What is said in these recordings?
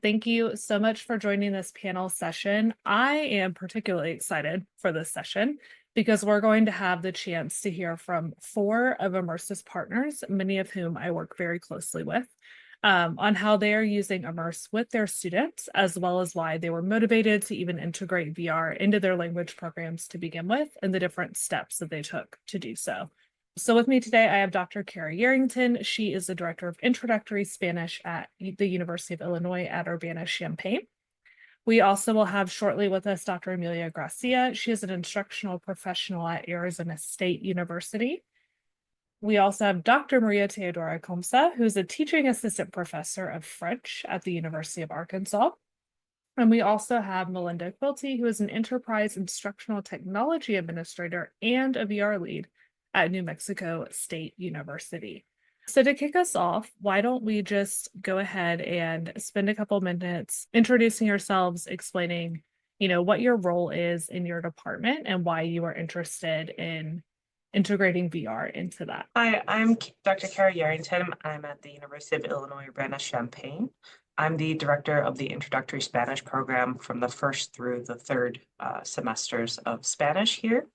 Thank you so much for joining this panel session. I am particularly excited for this session because we're going to have the chance to hear from 4 of IMMERSE's partners, many of whom I work very closely with, on how they are using IMMERSE with their students, as well as why they were motivated to even integrate VR into their language programs to begin with, and the different steps that they took to do so. So with me today, I have Dr. Kara Yarrington. She is the Director of Introductory Spanish at the University of Illinois at Urbana-Champaign. We also will have shortly with us Dr. Emilia Gracia. She is an instructional professional at Arizona State University. We also have Dr. Maria Teodora Comsa, who is a teaching assistant professor of French at the University of Arkansas. And we also have Melinda Quilty, who is an enterprise instructional technology administrator and a VR lead at New Mexico State University. So to kick us off, why don't we just go ahead and spend a couple minutes introducing yourselves, explaining, what your role is in your department and why you are interested in integrating VR into that. Hi, I'm Dr. Kara Yarrington. I'm at the University of Illinois Urbana-Champaign. I'm the director of the Introductory Spanish program from the first through the third semesters of Spanish here.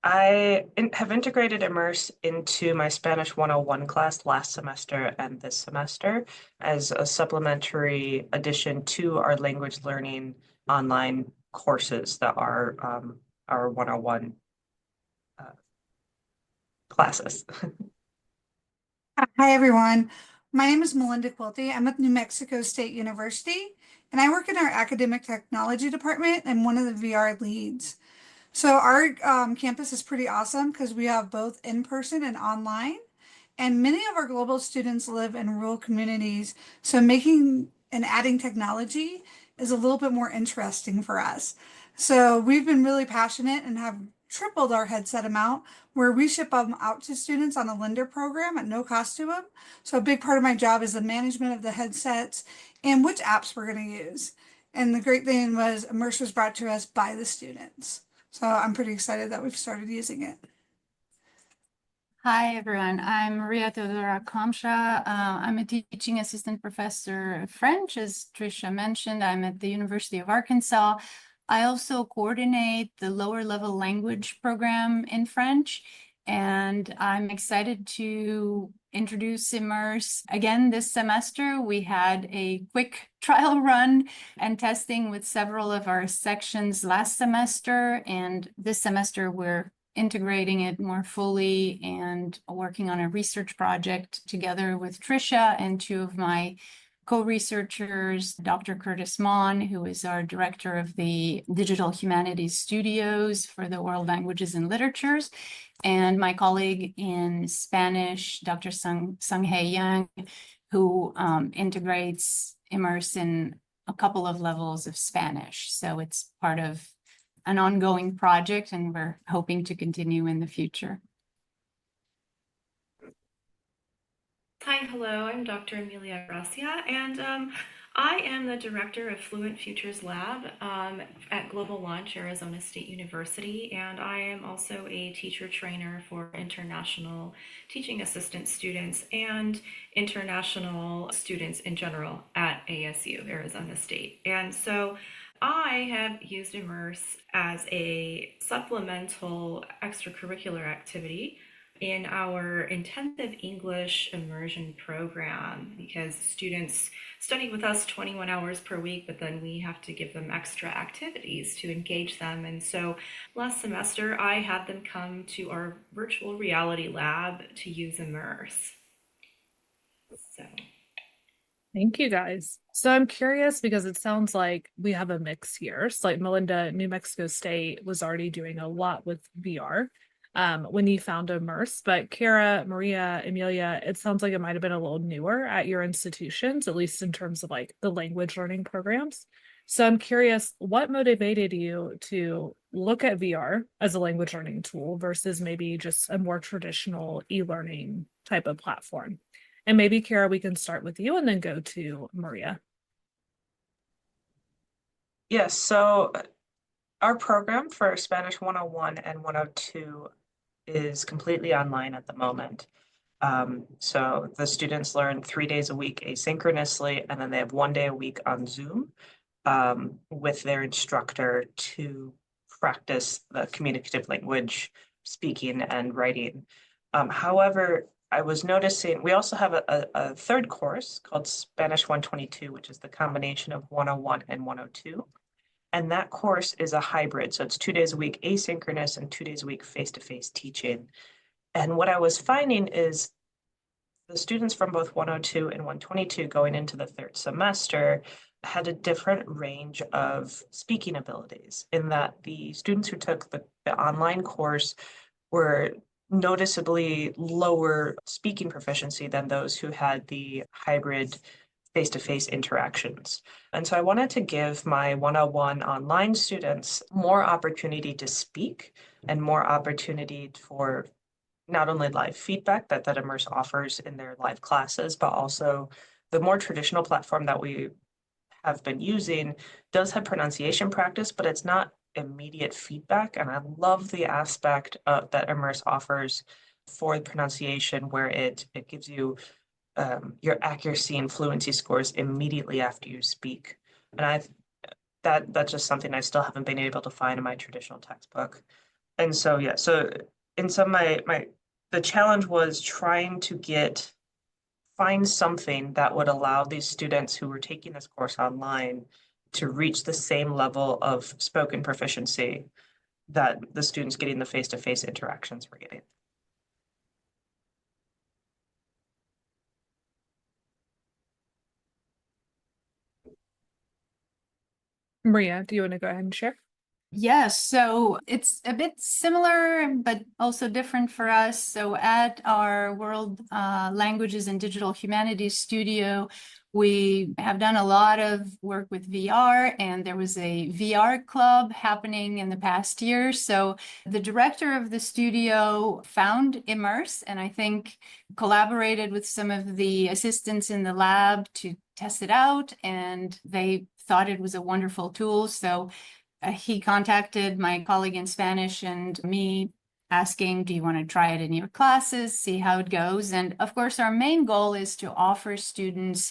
I have integrated IMMERSE into my Spanish 101 class last semester and this semester as a supplementary addition to our language learning online courses that are our 101 classes. Hi, everyone. My name is Melinda Quilty. I'm at New Mexico State University, and I work in our academic technology department and one of the VR leads. So our campus is pretty awesome because we have both in-person and online, and many of our global students live in rural communities. So making and adding technology is a little bit more interesting for us. So we've been really passionate and have tripled our headset amount where we ship them out to students on a lender program at no cost to them. So a big part of my job is the management of the headsets and which apps we're going to use. And the great thing was IMMERSE was brought to us by the students. So I'm pretty excited that we've started using it. Hi, everyone. I'm Maria Teodora Comsa. I'm a teaching assistant professor of French. As Tricia mentioned, I'm at the University of Arkansas. I also coordinate the lower level language program in French, and I'm excited to introduce IMMERSE again this semester. We had a quick trial run and testing with several of our sections last semester, and this semester we're integrating it more fully and working on a research project together with Tricia and 2 of my co-researchers, Dr. Curtis Mon, who is our director of the Digital Humanities Studios for the World Languages and Literatures, and my colleague in Spanish, Dr. Sung-Hae Yang, who integrates IMMERSE in a couple of levels of Spanish. So it's part of an ongoing project, and we're hoping to continue in the future. Hi, hello, I'm Dr. Emilia Gracia, and I am the director of Fluent Futures Lab at Global Launch, Arizona State University, and I am also a teacher trainer for international teaching assistant students and international students in general at ASU, Arizona State. And so I have used IMMERSE as a supplemental extracurricular activity in our intensive English immersion program because students study with us 21 hours per week, but then we have to give them extra activities to engage them. And so last semester, I had them come to our virtual reality lab to use IMMERSE. So. Thank you, guys. So I'm curious because it sounds like we have a mix here. So like Melinda, New Mexico State was already doing a lot with VR when you found IMMERSE, but Kara, Maria, Emilia, it sounds like it might have been a little newer at your institutions, at least in terms of like the language learning programs. So I'm curious, what motivated you to look at VR as a language learning tool versus maybe just a more traditional e-learning type of platform? And maybe, Kara, we can start with you and then go to Maria. Yes, so our program for Spanish 101 and 102 is completely online at the moment. So the students learn 3 days a week asynchronously, and then they have 1 day a week on Zoom with their instructor to practice the communicative language speaking and writing. However, I was noticing we also have a third course called Spanish 122, which is the combination of 101 and 102. And that course is a hybrid. So it's 2 days a week asynchronous and 2 days a week face-to-face teaching. And what I was finding is the students from both 102 and 122 going into the third semester had a different range of speaking abilities, in that the students who took the online course were noticeably lower speaking proficiency than those who had the hybrid face-to-face interactions. And so I wanted to give my 101 online students more opportunity to speak and more opportunity for not only live feedback that IMMERSE offers in their live classes, but also the more traditional platform that we have been using does have pronunciation practice, but it's not immediate feedback. And I love the aspect that IMMERSE offers for pronunciation, where it gives you your accuracy and fluency scores immediately after you speak. And that's just something I still haven't been able to find in my traditional textbook. And so, yeah, so in some the challenge was trying to find something that would allow these students who were taking this course online to reach the same level of spoken proficiency that the students getting the face-to-face interactions were getting. Maria, do you want to go ahead and share? Yes, so it's a bit similar, but also different for us. So at our World Languages and Digital Humanities studio, we have done a lot of work with VR, and there was a VR club happening in the past year. So the director of the studio found IMMERSE, and I think collaborated with some of the assistants in the lab to test it out, and they thought it was a wonderful tool. So he contacted my colleague in Spanish and me, asking, do you want to try it in your classes, see how it goes? And of course, our main goal is to offer students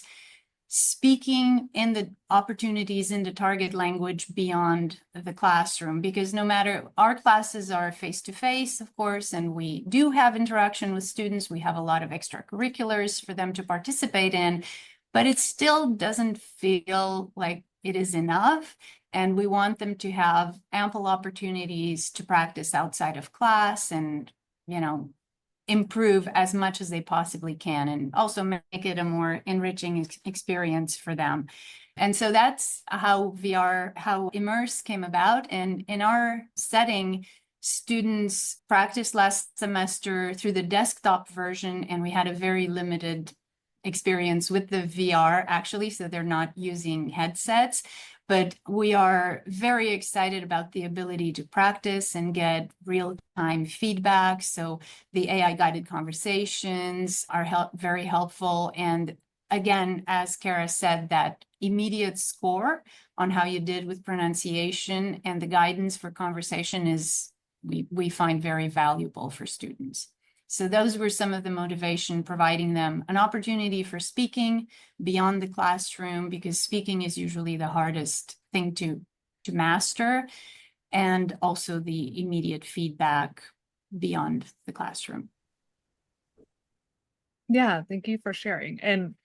speaking in the opportunities in the target language beyond the classroom, because no matter, our classes are face-to-face, of course, and we do have interaction with students. We have a lot of extracurriculars for them to participate in, but it still doesn't feel like it is enough. And we want them to have ample opportunities to practice outside of class and, improve as much as they possibly can, and also make it a more enriching experience for them. And so that's how IMMERSE came about. And in our setting, students practiced last semester through the desktop version, and we had a very limited experience with the VR, actually, so they're not using headsets. But we are very excited about the ability to practice and get real-time feedback. So the AI-guided conversations are very helpful. And again, as Kara said, that immediate score on how you did with pronunciation and the guidance for conversation is, we find very valuable for students. So those were some of the motivation, providing them an opportunity for speaking beyond the classroom, because speaking is usually the hardest thing to master, and also the immediate feedback beyond the classroom. Yeah, thank you for sharing. And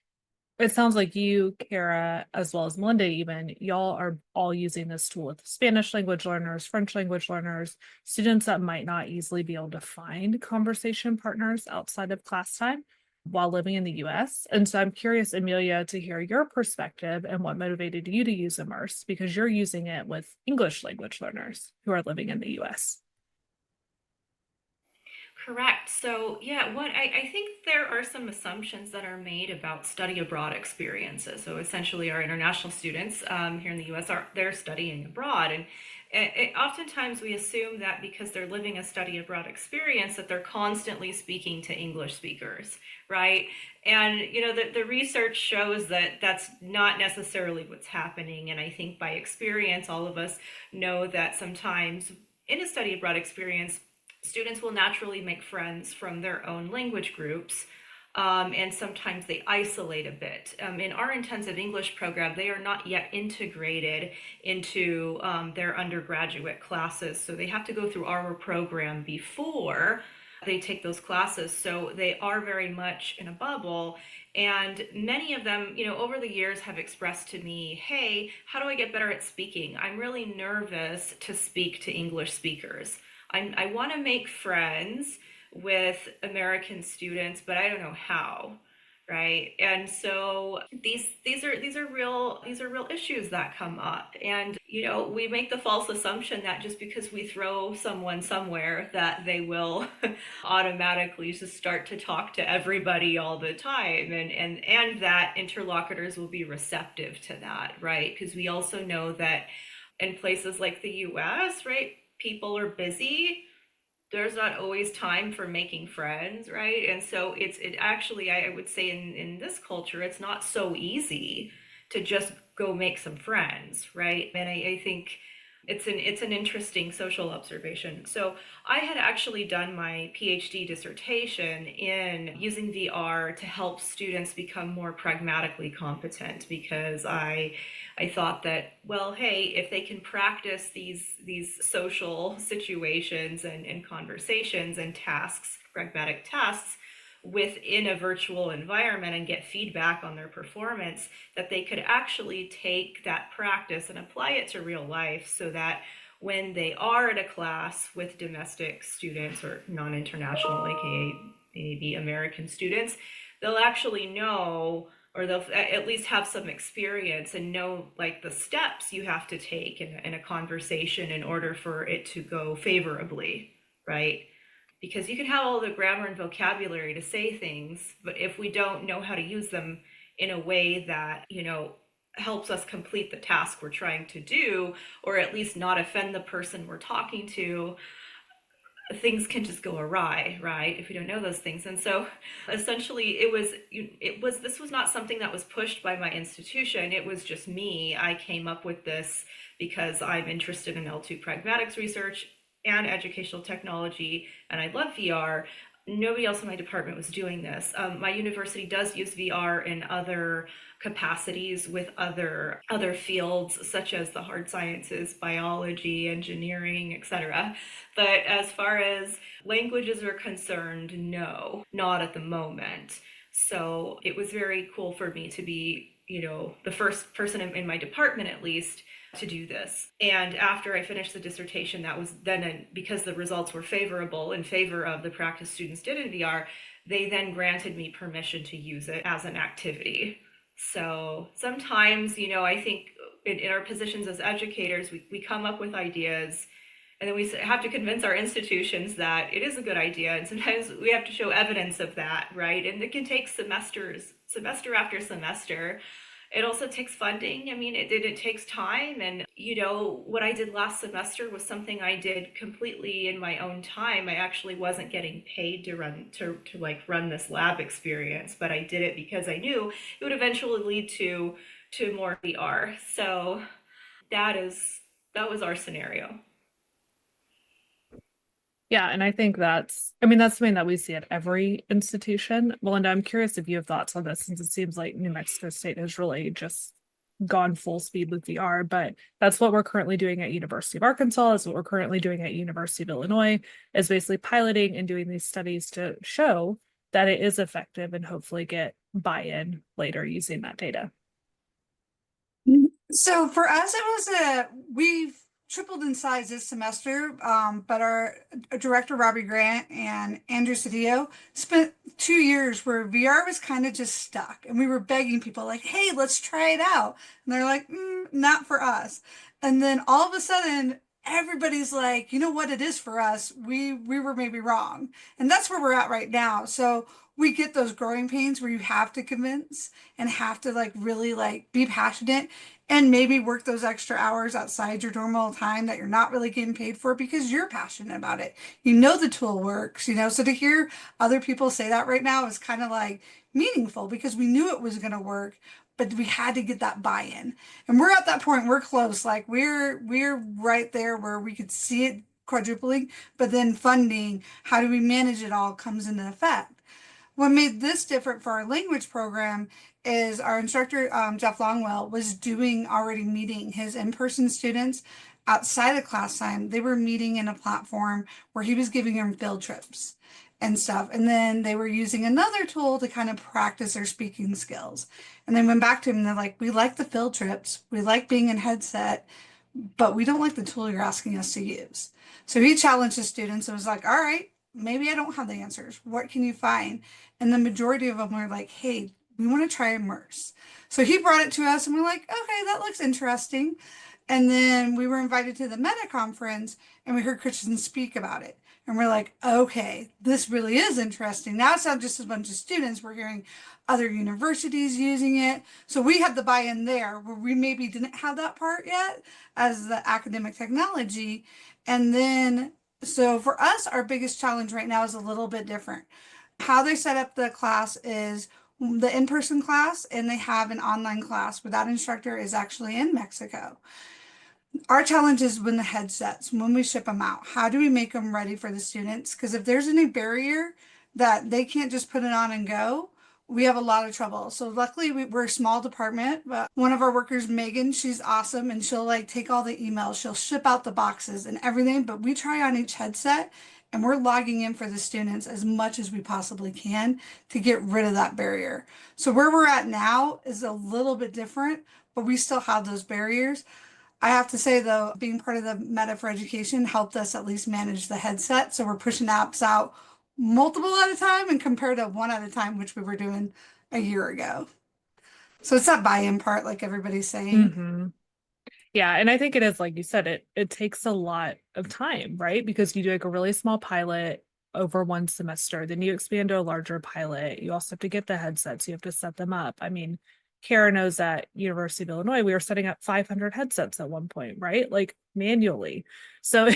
it sounds like you, Kara, as well as Melinda, even, y'all are all using this tool with Spanish language learners, French language learners, students that might not easily be able to find conversation partners outside of class time while living in the US. And so I'm curious, Emilia, to hear your perspective and what motivated you to use IMMERSE, because you're using it with English language learners who are living in the US. Correct. So yeah, I think there are some assumptions that are made about study abroad experiences. So essentially our international students here in the US, they're studying abroad. And oftentimes we assume that because they're living a study abroad experience that they're constantly speaking to English speakers, right? And the research shows that that's not necessarily what's happening. And I think by experience, all of us know that sometimes in a study abroad experience, students will naturally make friends from their own language groups And sometimes they isolate a bit. In our intensive English program, they are not yet integrated into their undergraduate classes. So they have to go through our program before they take those classes. So they are very much in a bubble. And many of them, over the years have expressed to me, hey, how do I get better at speaking? I'm really nervous to speak to English speakers. I want to make friends with American students, but I don't know how, right? And so these are real issues that come up. And we make the false assumption that just because we throw someone somewhere that they will automatically just start to talk to everybody all the time, and that interlocutors will be receptive to that, right? Because we also know that in places like the US, right, people are busy. There's not always time for making friends, right? And so it actually, I would say in this culture, it's not so easy to just go make some friends, right? And I think it's an interesting social observation. So I had actually done my PhD dissertation in using VR to help students become more pragmatically competent, because I thought that, well, hey, if they can practice these social situations and conversations and tasks, pragmatic tasks, within a virtual environment and get feedback on their performance, that they could actually take that practice and apply it to real life, so that when they are at a class with domestic students or non-international, aka maybe American students, they'll actually know, or they'll at least have some experience and know like the steps you have to take in a conversation in order for it to go favorably, right? Because you can have all the grammar and vocabulary to say things, but if we don't know how to use them in a way that, helps us complete the task we're trying to do, or at least not offend the person we're talking to, things can just go awry, right? If we don't know those things. And so essentially this was not something that was pushed by my institution. It was just me. I came up with this because I'm interested in L2 pragmatics research and educational technology, and I love VR. Nobody else in my department was doing this. My university does use VR in other capacities with other fields, such as the hard sciences, biology, engineering, etc. But as far as languages are concerned, no, not at the moment. So it was very cool for me to be, the first person in my department, at least, to do this. And after I finished the dissertation, that was then, because the results were favorable in favor of the practice students did in VR, they then granted me permission to use it as an activity. So sometimes, I think in our positions as educators, we come up with ideas, and then we have to convince our institutions that it is a good idea. And sometimes we have to show evidence of that, right? And it can take semester after semester. It also takes funding. I mean, it takes time. And, what I did last semester was something I did completely in my own time. I actually wasn't getting paid to run this lab experience, but I did it because I knew it would eventually lead to more VR. So that was our scenario. Yeah, and I think that's something that we see at every institution. Melinda, I'm curious if you have thoughts on this, since it seems like New Mexico State has really just gone full speed with VR, but that's what we're currently doing at University of Arkansas, is what we're currently doing at University of Illinois, is basically piloting and doing these studies to show that it is effective and hopefully get buy-in later using that data. So for us, we've tripled in size this semester, but our director, Robbie Grant, and Andrew Cedillo spent 2 years where VR was kind of just stuck. And we were begging people like, hey, let's try it out. And they're like, not for us. And then all of a sudden, everybody's like, you know what, it is for us. We were maybe wrong. And that's where we're at right now. So we get those growing pains where you have to convince and have to really be passionate and maybe work those extra hours outside your normal time that you're not really getting paid for because you're passionate about it. The tool works, so to hear other people say that right now is kind of meaningful, because we knew it was going to work, but we had to get that buy-in. And we're at that point, we're close. We're right there where we could see it quadrupling, but then funding, how do we manage it all, comes into effect. What made this different for our language program is our instructor, Jeff Longwell, was doing already meeting his in-person students outside of class time. They were meeting in a platform where he was giving them field trips and stuff. And then they were using another tool to kind of practice their speaking skills. And they went back to him and they're like, we like the field trips. We like being in headset, but we don't like the tool you're asking us to use. So he challenged his students and was like, all right, maybe I don't have the answers. What can you find? And the majority of them were like, hey, we want to try Immerse. So he brought it to us and we're like, okay, that looks interesting. And then we were invited to the Meta conference and we heard Christian speak about it. And we're like, okay, this really is interesting. Now it's not just a bunch of students. We're hearing other universities using it. So we had the buy-in there where we maybe didn't have that part yet as the academic technology. And then, so for us, our biggest challenge right now is a little bit different. How they set up the class is the in-person class, and they have an online class where that instructor is actually in Mexico. Our challenge is when the headsets, when we ship them out, how do we make them ready for the students? Because if there's any barrier that they can't just put it on and go, we have a lot of trouble. So luckily we're a small department, but one of our workers, Megan, she's awesome. And she'll like take all the emails, she'll ship out the boxes and everything, but we try on each headset and we're logging in for the students as much as we possibly can to get rid of that barrier. So where we're at now is a little bit different, but we still have those barriers. I have to say though, being part of the Meta for Education helped us at least manage the headset. So we're pushing apps out multiple at a time and compared to one at a time, which we were doing a year ago. So it's that buy-in part, like everybody's saying. Mm-hmm. Yeah, and I think it is, like you said, it takes a lot of time, right? Because you do like a really small pilot over one semester, then you expand to a larger pilot. You also have to get the headsets, you have to set them up. I mean, Kara knows at University of Illinois, we were setting up 500 headsets at one point, right? Like manually. So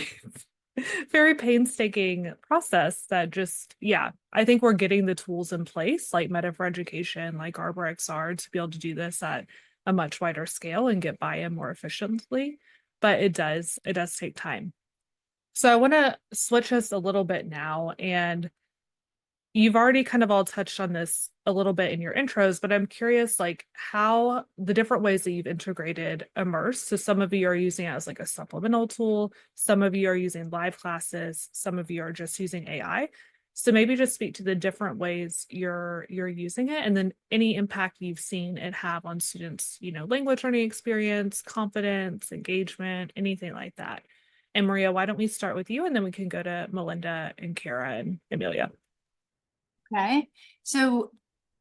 very painstaking process that just, yeah, I think we're getting the tools in place, like Meta for Education, like Arbor XR, to be able to do this at a much wider scale and get buy-in more efficiently. But it does take time. So I want to switch us a little bit now, and you've already kind of all touched on this a little bit in your intros, but I'm curious like how the different ways that you've integrated Immerse. So some of you are using it as like a supplemental tool, some of you are using live classes, some of you are just using AI. So maybe just speak to the different ways you're using it, and then any impact you've seen it have on students, you know, language learning experience, confidence, engagement, anything like that. And Maria, why don't we start with you, and then we can go to Melinda and Kara and Emilia. Okay, so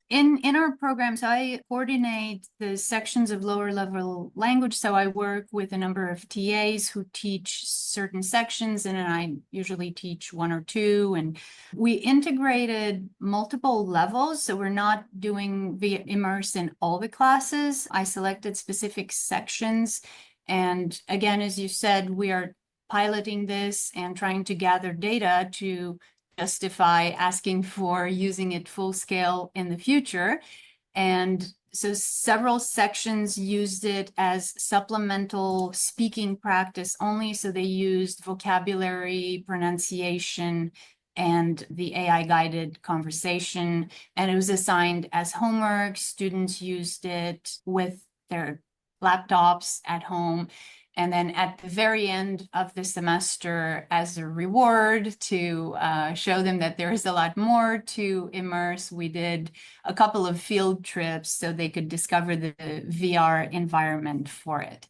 in our programs, I coordinate the sections of lower level language. So I work with a number of TAs who teach certain sections, and I usually teach one or two. And we integrated multiple levels. So we're not doing via Immerse in all the classes. I selected specific sections. And again, as you said, we are piloting this and trying to gather data to justify asking for using it full scale in the future. And so several sections used it as supplemental speaking practice only. So they used vocabulary, pronunciation, and the AI guided conversation. And it was assigned as homework. Students used it with their laptops at home. And then at the very end of the semester, as a reward to show them that there is a lot more to Immerse, we did a couple of field trips so they could discover the VR environment for it.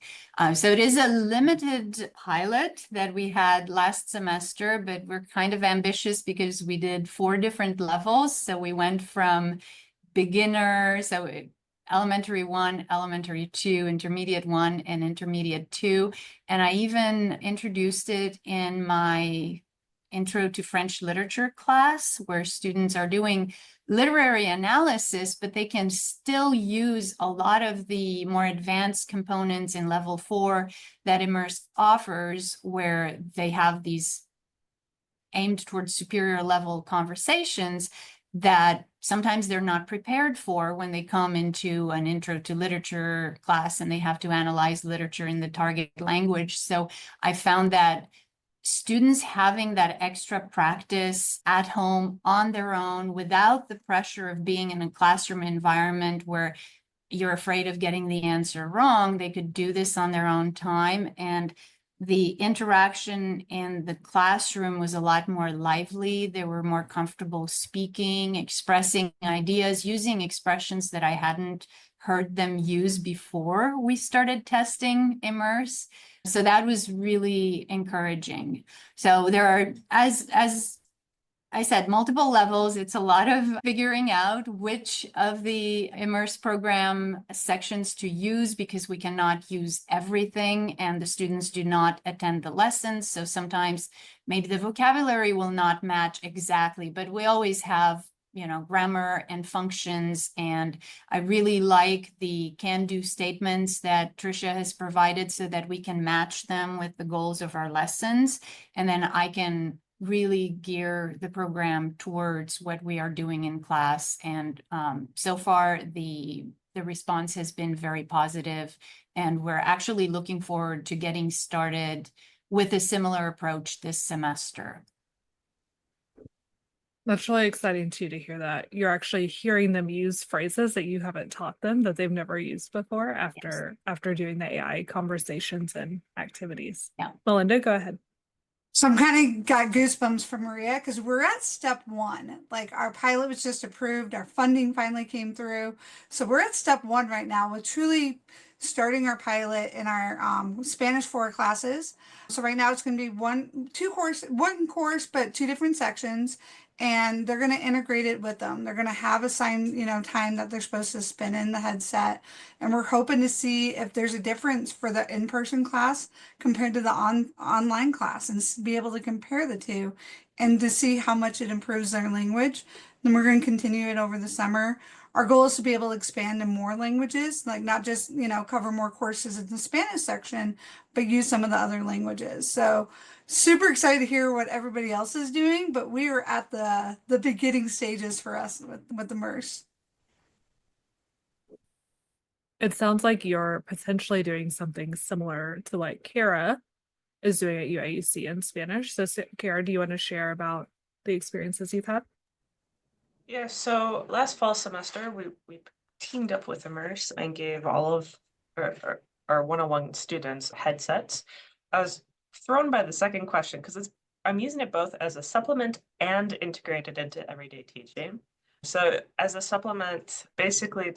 So it is a limited pilot that we had last semester, but we're kind of ambitious because we did 4 different levels. So we went from beginner, elementary 1, elementary 2, intermediate 1, and intermediate 2. And I even introduced it in my intro to French literature class, where students are doing literary analysis, but they can still use a lot of the more advanced components in level 4 that Immerse offers, where they have these aimed towards superior level conversations that sometimes they're not prepared for when they come into an intro to literature class and they have to analyze literature in the target language. So I found that students having that extra practice at home on their own without the pressure of being in a classroom environment where you're afraid of getting the answer wrong, they could do this on their own time. And the interaction in the classroom was a lot more lively. They were more comfortable speaking, expressing ideas, using expressions that I hadn't heard them use before we started testing IMMERSE. So that was really encouraging. So there are, as I said, multiple levels. It's a lot of figuring out which of the IMMERSE program sections to use, because we cannot use everything and the students do not attend the lessons. So sometimes maybe the vocabulary will not match exactly, but we always have, you know, grammar and functions. And I really like the can-do statements that Tricia has provided so that we can match them with the goals of our lessons. And then I can really gear the program towards what we are doing in class. And so far, the response has been very positive, and we're actually looking forward to getting started with a similar approach this semester. That's really exciting too, to hear that you're actually hearing them use phrases that you haven't taught them, that they've never used before after doing the AI conversations and activities. Yeah. Melinda, go ahead. So I'm kind of got goosebumps for Maria because we're at step 1. Like our pilot was just approved, our funding finally came through. So we're at step 1 right now with truly starting our pilot in our Spanish 4 classes. So right now it's going to be one course, but 2 different sections. And they're going to integrate it with them. They're going to have assigned, time that they're supposed to spin in the headset. And we're hoping to see if there's a difference for the in-person class compared to the online class, and be able to compare the two and to see how much it improves their language. Then we're going to continue it over the summer. Our goal is to be able to expand in more languages, like not just, cover more courses in the Spanish section, but use some of the other languages. So super excited to hear what everybody else is doing, but we are at the beginning stages for us with IMMERSE. It sounds like you're potentially doing something similar to like Kara is doing at UIUC in Spanish. So Kara, do you want to share about the experiences you've had? Yeah, so last fall semester, we teamed up with IMMERSE and gave all of our one-on-one students headsets. I was thrown by the second question because I'm using it both as a supplement and integrated into everyday teaching. So as a supplement, basically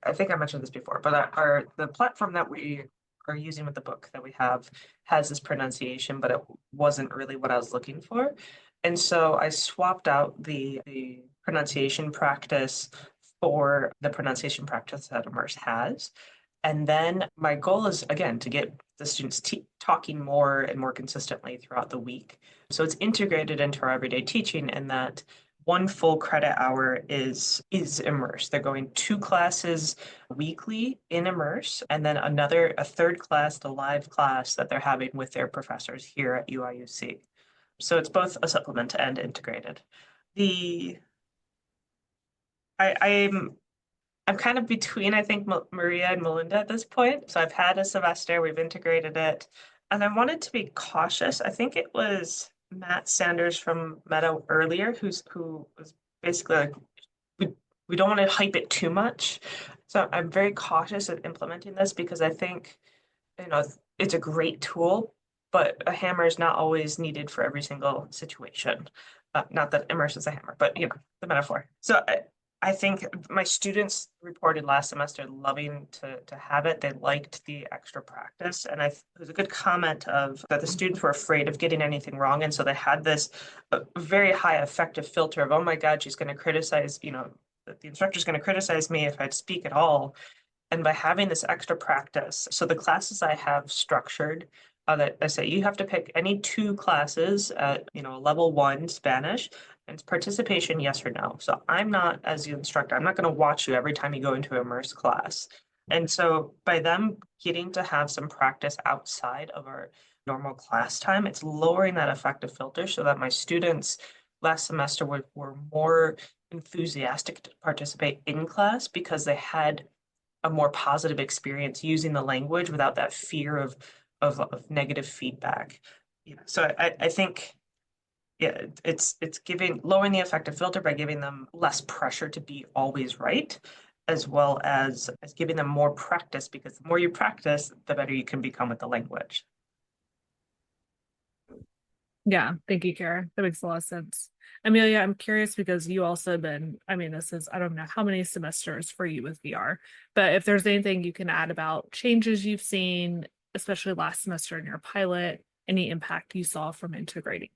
I think I mentioned this before, but the platform that we are using with the book that we have has this pronunciation, but it wasn't really what I was looking for. And so I swapped out the pronunciation practice for the pronunciation practice that IMMERSE has. And then my goal is, again, to get the students talking more and more consistently throughout the week. So it's integrated into our everyday teaching, and that one full credit hour is IMMERSE. They're going 2 classes weekly in IMMERSE, and then a third class, the live class that they're having with their professors here at UIUC. So it's both a supplement and integrated. I'm kind of between, I think, Maria and Melinda at this point. So I've had a semester, we've integrated it, and I wanted to be cautious. I think it was Matt Sanders from Meta earlier who was basically like, we don't want to hype it too much. So I'm very cautious of implementing this because I think, it's a great tool, but a hammer is not always needed for every single situation. Not that IMMERSE is a hammer, but the metaphor. So I think my students reported last semester loving to have it. They liked the extra practice. And it was a good comment that the students were afraid of getting anything wrong. And so they had this very high effective filter of, oh my God, she's going to criticize, the instructor's going to criticize me if I speak at all. And by having this extra practice, so the classes I have structured, that I say you have to pick any 2 classes at, level 1 Spanish, and it's participation, yes or no. So I'm not, as the instructor, I'm not going to watch you every time you go into IMMERSE class. And so by them getting to have some practice outside of our normal class time, it's lowering that effective filter so that my students last semester were more enthusiastic to participate in class because they had a more positive experience using the language without that fear of of negative feedback. So I think, yeah, it's lowering the affective filter by giving them less pressure to be always right, as well as giving them more practice, because the more you practice, the better you can become with the language. Yeah, thank you, Kara. That makes a lot of sense. Emilia, I'm curious because you also been, I mean, this is, I don't know how many semesters for you with VR, but if there's anything you can add about changes you've seen, especially last semester in your pilot, any impact you saw from integrating.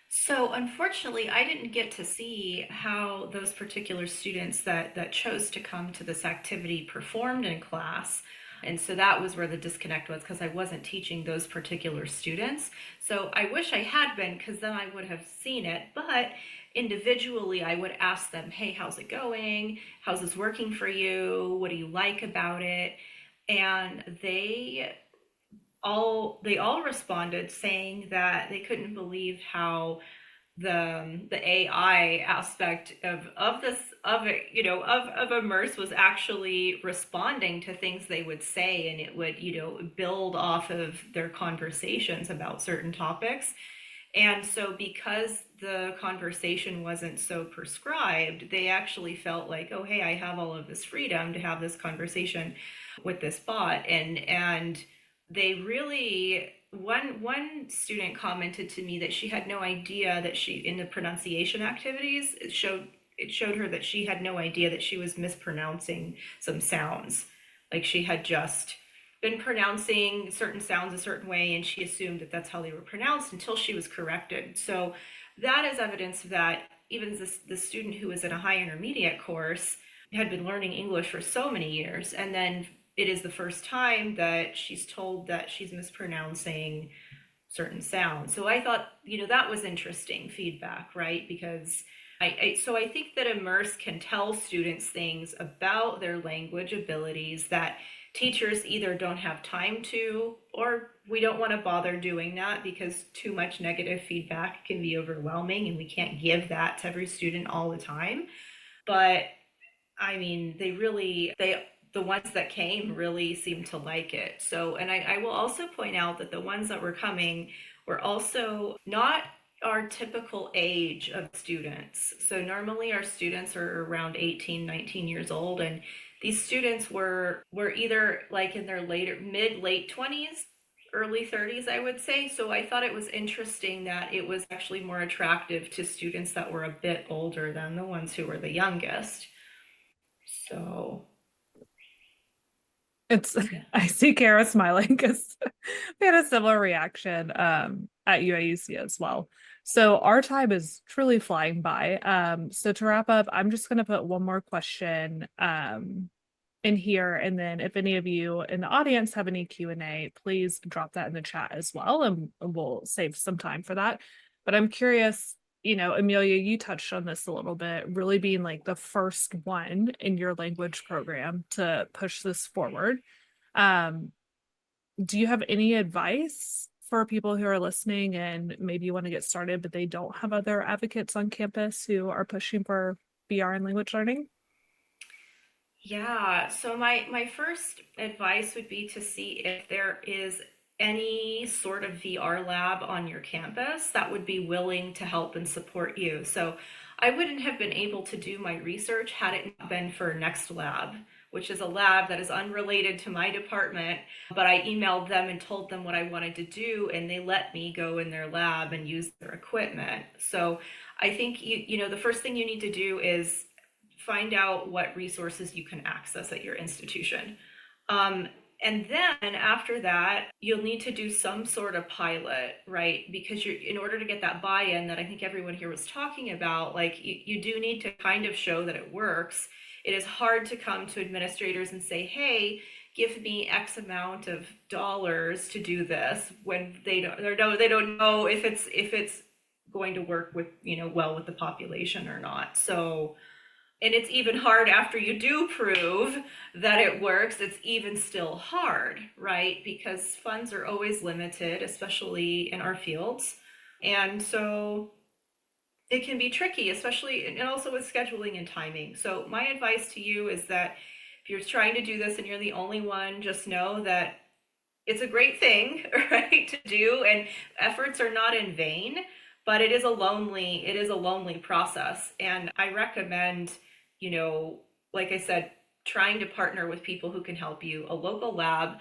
So unfortunately, I didn't get to see how those particular students that chose to come to this activity performed in class. And so that was where the disconnect was, because I wasn't teaching those particular students. So I wish I had been, because then I would have seen it. But individually, I would ask them, hey, how's it going? How's this working for you? What do you like about it? And they all responded saying that they couldn't believe how the AI aspect of IMMERSE was actually responding to things they would say, and it would build off of their conversations about certain topics. And so because the conversation wasn't so prescribed, they actually felt like, oh, hey, I have all of this freedom to have this conversation with this bot. And they really, one student commented to me that she had no idea that she, in the pronunciation activities, it showed her that she had no idea that she was mispronouncing some sounds. Like she had just been pronouncing certain sounds a certain way, and she assumed that that's how they were pronounced until she was corrected. So that is evidence that even the student who was in a high intermediate course had been learning English for so many years, and then it is the first time that she's told that she's mispronouncing certain sounds. So I thought, that was interesting feedback, right? Because so I think that IMMERSE can tell students things about their language abilities that teachers either don't have time to, or we don't want to bother doing that because too much negative feedback can be overwhelming and we can't give that to every student all the time. But I mean, the ones that came really seemed to like it. So, and I will also point out that the ones that were coming were also not our typical age of students. So normally our students are around 18, 19 years old, and these students were either like in their late 20s, early 30s, I would say. So I thought it was interesting that it was actually more attractive to students that were a bit older than the ones who were the youngest. So I see Kara smiling because we had a similar reaction at UAUC as well. So our time is truly flying by. So to wrap up, I'm just going to put one more question in here, and then if any of you in the audience have any Q&A, please drop that in the chat as well, and we'll save some time for that. But I'm curious, Emilia, you touched on this a little bit, really being like the first one in your language program to push this forward. Do you have any advice for people who are listening and maybe want to get started, but they don't have other advocates on campus who are pushing for VR and language learning? yeah, so my first advice would be to see if there is any sort of VR lab on your campus that would be willing to help and support you. So I wouldn't have been able to do my research had it not been for Next Lab, which is a lab that is unrelated to my department, but I emailed them and told them what I wanted to do, and they let me go in their lab and use their equipment. So I think the first thing you need to do is find out what resources you can access at your institution. And then after that, you'll need to do some sort of pilot, right? Because in order to get that buy-in that I think everyone here was talking about, like you do need to kind of show that it works. It is hard to come to administrators and say, hey, give me X amount of dollars to do this, when they don't know if it's going to work with, well with the population or not. So, and it's even hard after you do prove that it works, it's even still hard, right? Because funds are always limited, especially in our fields. And so it can be tricky, especially, and also with scheduling and timing. So my advice to you is that if you're trying to do this and you're the only one, just know that it's a great thing, right, to do, and efforts are not in vain, but it is a lonely process. And I recommend, like I said, trying to partner with people who can help you, a local lab.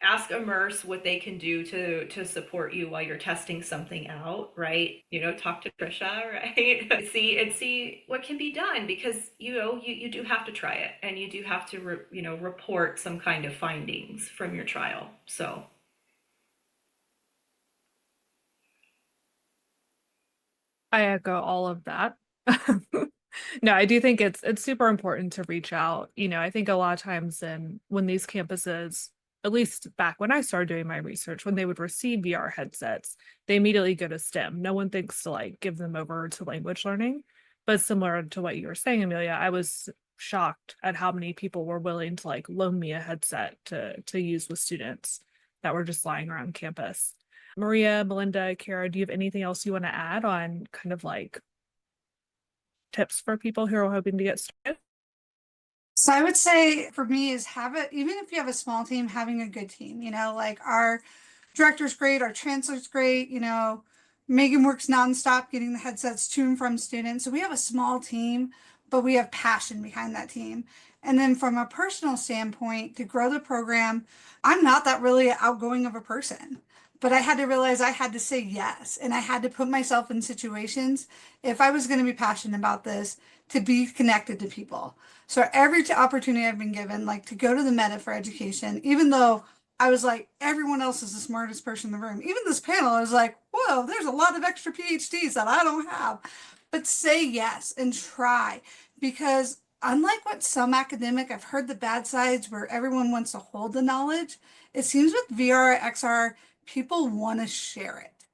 Ask IMMERSE what they can do to support you while you're testing something out, right? Talk to Trisha, right? see what can be done, because you do have to try it, and you do have to report some kind of findings from your trial. So I echo all of that. No, I do think it's super important to reach out. I think a lot of times when these campuses, at least back when I started doing my research, when they would receive VR headsets, they immediately go to STEM. No one thinks to like give them over to language learning. But similar to what you were saying, Emilia, I was shocked at how many people were willing to like loan me a headset to use with students that were just lying around campus. Maria, Melinda, Kara, do you have anything else you want to add on kind of like tips for people who are hoping to get started? So I would say for me is have it, even if you have a small team, having a good team, like our director's great, our chancellor's great, Megan works nonstop getting the headsets to and from students. So we have a small team, but we have passion behind that team. And then from a personal standpoint, to grow the program, I'm not that really outgoing of a person, but I had to realize I had to say yes. And I had to put myself in situations, if I was going to be passionate about this, to be connected to people. So every opportunity I've been given, like to go to the Meta for education, even though I was like, everyone else is the smartest person in the room. Even this panel, I was like, whoa, there's a lot of extra PhDs that I don't have. But say yes and try, because unlike what some academic, I've heard the bad sides where everyone wants to hold the knowledge. It seems with VR, XR, people want to share it.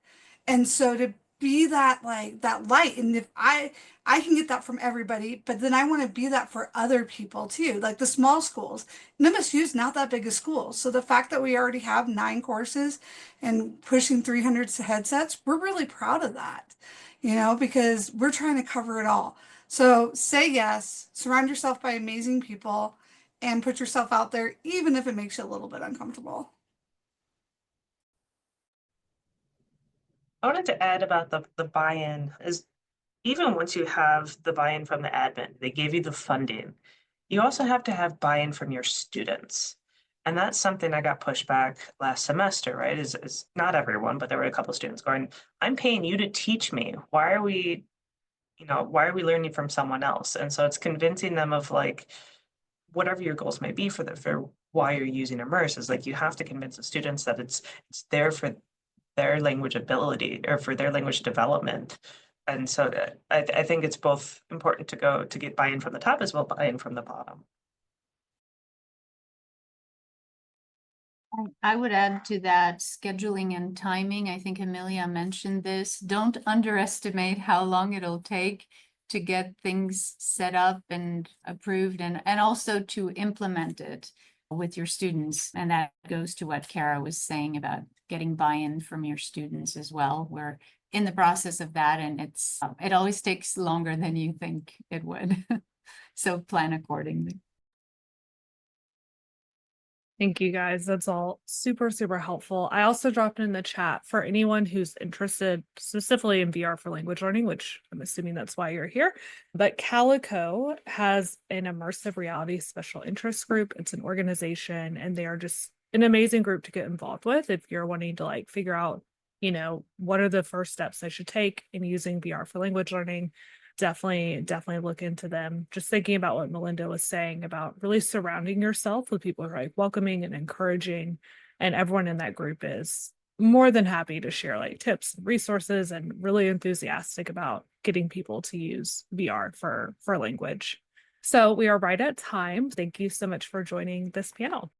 And so to be that like that light, and if I can get that from everybody, but then I want to be that for other people too, like the small schools. And MSU is not that big a school, so the fact that we already have 9 courses and pushing 300 headsets, we're really proud of that, because we're trying to cover it all. So say yes, surround yourself by amazing people, and put yourself out there, even if it makes you a little bit uncomfortable. I wanted to add about the buy-in is, even once you have the buy-in from the admin, they gave you the funding, you also have to have buy-in from your students. And that's something I got pushed back last semester, right? Is not everyone, but there were a couple of students going, I'm paying you to teach me. Why are we learning from someone else? And so it's convincing them of like, whatever your goals may be for why you're using IMMERSE, is like you have to convince the students that it's there for their language ability or for their language development. And so I think it's both important to get buy-in from the top as well, buy-in from the bottom. I would add to that scheduling and timing. I think Emilia mentioned this. Don't underestimate how long it'll take to get things set up and approved, and also to implement it with your students. And that goes to what Kara was saying about getting buy-in from your students as well. We're in the process of that, and it always takes longer than you think it would. So plan accordingly. Thank you guys. That's all super, super helpful. I also dropped in the chat for anyone who's interested specifically in VR for language learning, which I'm assuming that's why you're here. But Calico has an immersive reality special interest group. It's an organization, and they are just an amazing group to get involved with if you're wanting to like figure out, what are the first steps I should take in using VR for language learning. Definitely look into them. Just thinking about what Melinda was saying about really surrounding yourself with people who are like welcoming and encouraging, and everyone in that group is more than happy to share like tips and resources, and really enthusiastic about getting people to use VR for language. So we are right at time. Thank you so much for joining this panel.